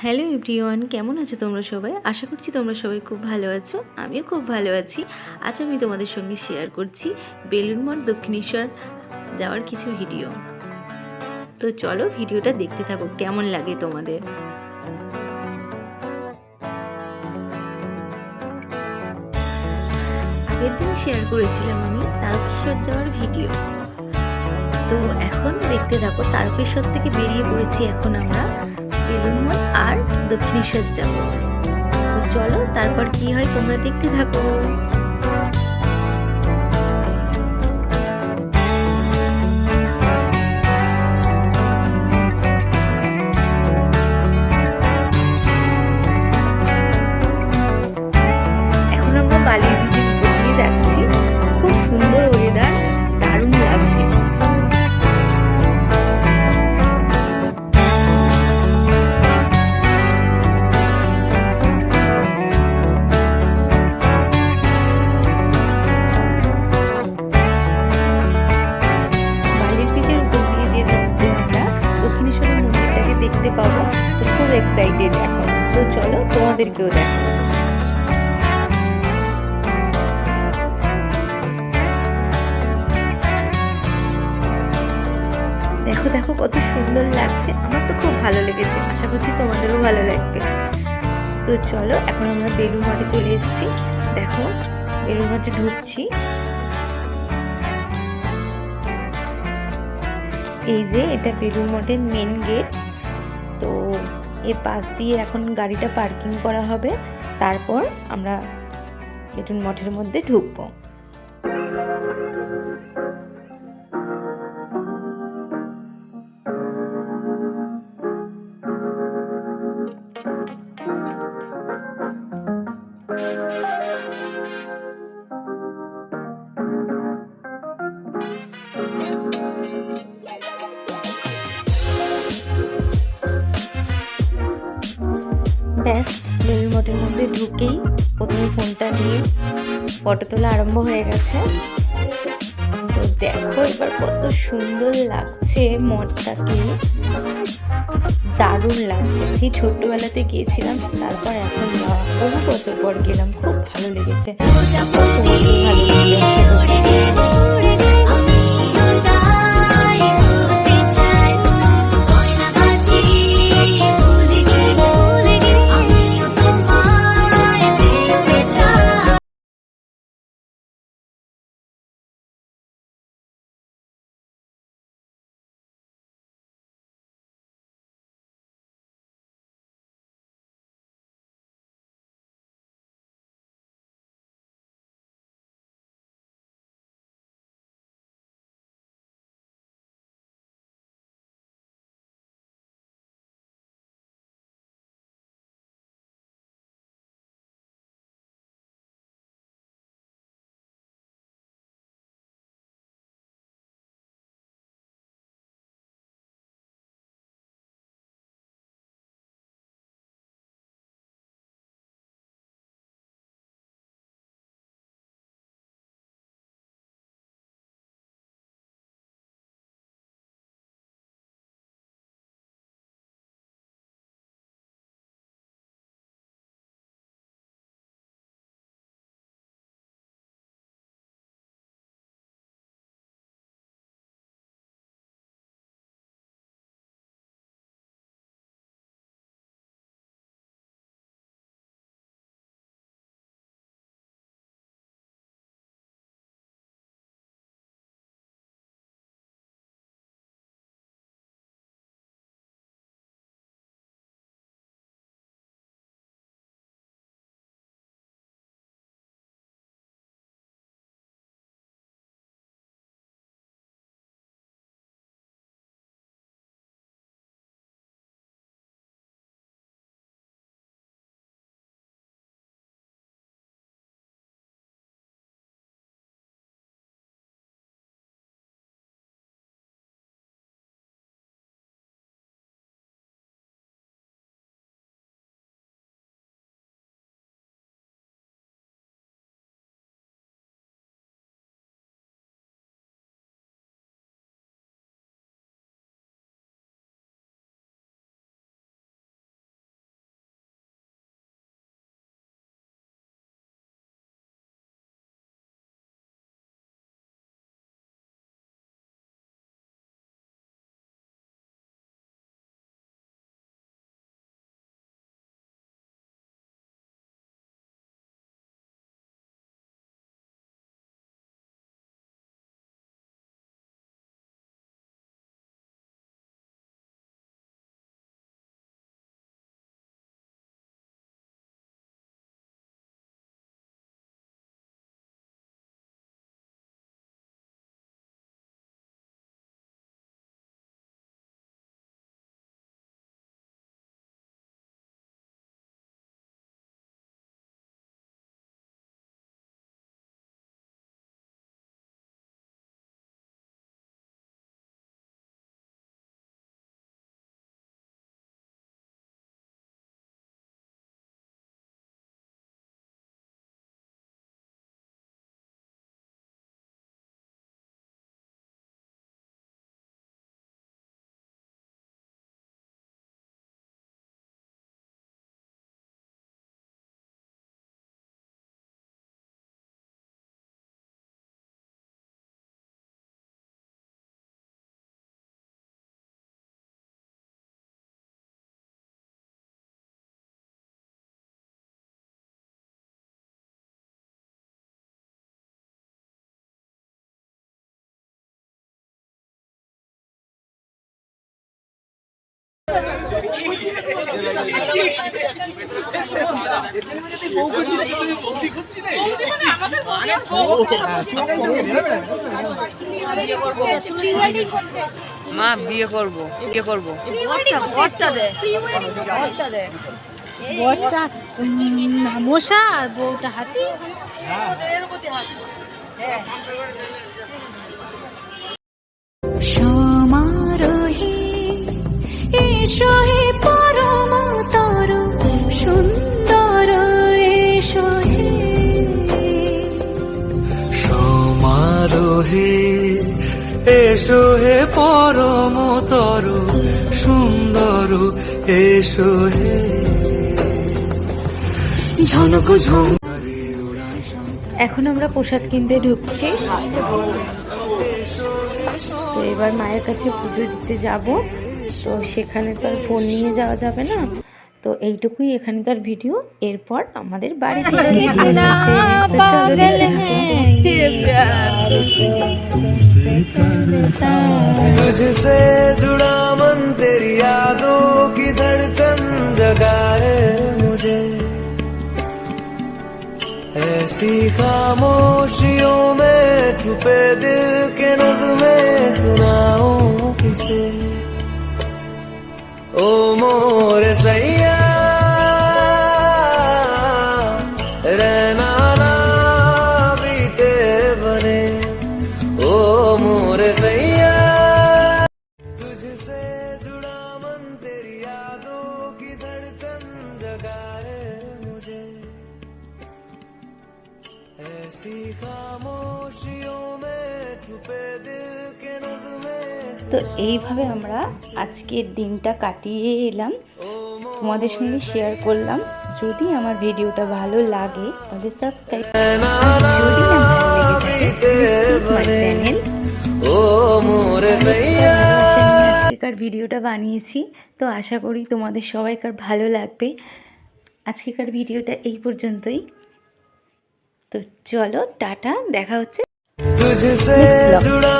Hello everyone, কেমন আছো তোমরা সবাই? আশা করছি তোমরা সবাই খুব ভালো আছো। আমিও খুব ভালো আছি। আজ আমি তোমাদের সঙ্গে শেয়ার করছি বেলুড় মঠ দক্ষিণেশ্বর যাওয়ার কিছু ভিডিও। তো চলো ভিডিওটা দেখতে থাকো, কেমন লাগে তোমাদের। আগের দিন শেয়ার করেছিলাম আমি তারকেশ্বর যাওয়ার ভিডিও। তো এখন দেখতে থাকো, তারকেশ্বর থেকে বেরিয়ে পড়েছি এখন আমরা বেলুড় মঠ আর দক্ষিণেশ্বর যাবো। তো চলো তারপর কি হয় তোমরা দেখতে থাকো। এখন আমরা বালির বিচের উপর দিয়ে যাচ্ছি। খুব সুন্দর ওয়েদার, দারুণ লাগছে। বালির বিচের উপর দিয়ে যেতে যেতে আমরা দক্ষিণেশ্বরের মন্দিরটাকে দেখতে পাবো। তো খুব এক্সাইটেড এখন। তো চলো তোমাদেরকেও দেখো। দেখো দেখো কত সুন্দর লাগছে, আমার তো খুব ভালো লেগেছে, আশা করছি তোমাদেরও ভালো লাগবে। তো চলো এখন আমরা বেলুড় মঠে চলে এসেছি। দেখো বেলুড় মঠে ঢুকছি। এই যে এটা বেলুড় মঠের মেন গেট। তো এর পাশ দিয়ে এখন গাড়িটা পার্কিং করা হবে, তারপর আমরা বেলুড় মঠের মধ্যে ঢুকবো। ব্যাস বেলুড় মঠের মধ্যে ঢুকেই প্রথমে ফোনটা নিয়ে ফটো তোলা আরম্ভ হয়ে গেছে। তো দেখো এবার কত সুন্দর লাগছে মঠটাকে, দারুণ লাগছে। সেই ছোট্টবেলাতে গিয়েছিলাম, তারপর এখন বহু বছর পর গেলাম, খুব ভালো লেগেছে। তোমাদেরও ভালো লাগবে আশা করছি। মা বিয়ে করবো বরটা মশা আর বউটা হাতি। সমারোহে এসো হে পরম তর সুন্দর এসো হে সমারোহে এসো হে পরম তর সুন্দর এসো হে ঝনক ঝন। এখন আমরা প্রসাদ কিনতে ঢুকছি। তো এবার মায়ের কাছে পুজো দিতে যাব, তো সেখানে তো আর ফোন নিয়ে যাওয়া যাবে না। তো এইটুকুই এখানকার ভিডিও। এরপর আমাদের বাড়ি থেকে ভিডিও রয়েছে। তো চলো দেখতে থাকো। तुझसे जुड़ा मन तेरी यादों की धड़कन जगाए मुझे, ऐसी खामोशियों में छुपे दिल के नगमे सुनाऊं किसे। ओ मोरे सैया रहना ना बीते बने, ओ मोरे सैया तुझसे जुड़ा मन तेरी यादों की धड़कन जगाए मुझे, ऐसी खामोशियों में छुपे दिल के नगमे। তো এইভাবে আমরা আজকের দিনটা কাটিয়ে এলাম, তোমাদের সঙ্গে শেয়ার করলাম। যদি আমার ভিডিওটা ভালো লাগে তাহলে সাবস্ক্রাইব, যদি না ভালো লেগে থাকে মাই চ্যানেল। ओ मोरे सैया আজকেকার ভিডিওটা বানিয়েছি, তো আশা করি তোমাদের সবাইকার ভালো লাগবে। আজকেকার ভিডিওটা এই পর্যন্তই। তো চলো টাটা, দেখা হচ্ছে तुझसे जुड़ा